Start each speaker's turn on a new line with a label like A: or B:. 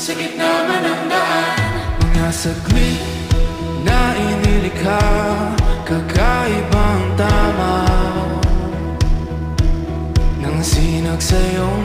A: sa gitna man ng daan.
B: Mga saglit na inilikha, kakaibang tama ng sinag sa iyong